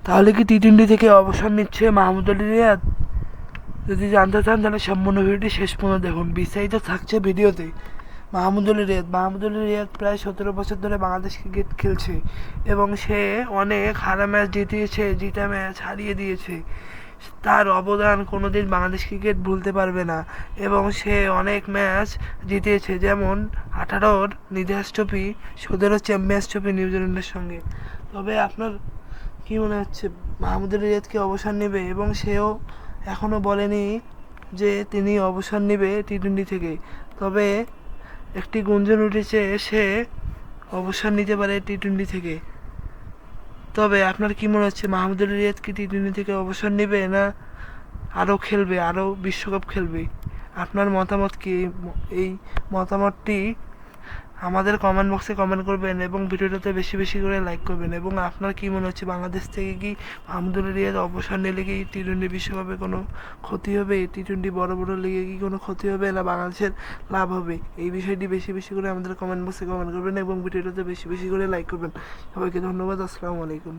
তাহলে কি টি-20 থেকে অবসর নিচ্ছে মাহমুদ আলী রিয়াদ? যদি জানতে চান তাহলে সম্পূর্ণ ভিডিওটি শেষ পর্যন্ত দেখুন, বিস্তারিত থাকছে ভিডিওতে। মাহমুদুল রিয়াদ প্রায় 17 বছর ধরে বাংলাদেশ ক্রিকেট খেলছে এবং সে অনেক হারা ম্যাচ জিতিয়েছে, জিতা ম্যাচ হারিয়ে দিয়েছে। তার অবদান কোনোদিন বাংলাদেশ ক্রিকেট ভুলতে পারবে না এবং সে অনেক ম্যাচ জিতিয়েছে, যেমন 18-র নিধাস ট্রফি, 17-র চ্যাম্পিয়ন্স ট্রফি নিউজিল্যান্ডের সঙ্গে। তবে আপনার কী মনে হচ্ছে মাহমুদুল রিয়াদ কি অবসর নেবে? এবং সেও এখনও বলেনি যে তিনি অবসর নেবে টি-20 থেকে। তবে একটি গুঞ্জন উঠেছে সে অবসর নিতে পারে টি-20 থেকে। তবে আপনার কি মনে হচ্ছে মাহমুদুল রিয়াদ কি টি-20 থেকে অবসর নেবে, না আরও খেলবে, আরও বিশ্বকাপ খেলবে? আপনার মতামত কি? এই মতামতটি আমাদের কমেন্ট বক্সে কমেন্ট করবেন এবং ভিডিওটাতে বেশি বেশি করে লাইক করবেন। এবং আপনার কি মনে হচ্ছে বাংলাদেশ থেকে কি মাহমুদুল রিয়াদ অবসর নিলে কি টি-20 বিশ্বকাপে কোনো ক্ষতি হবে? টি-20 বড় বড় লিগে কি কোনো ক্ষতি হবে, না বাংলাদেশের লাভ হবে? এই বিষয়টি বেশি বেশি করে আমাদের কমেন্ট বক্সে কমেন্ট করবেন এবং ভিডিওটাতে বেশি বেশি করে লাইক করবেন। সবাইকে ধন্যবাদ। আসসালামু আলাইকুম।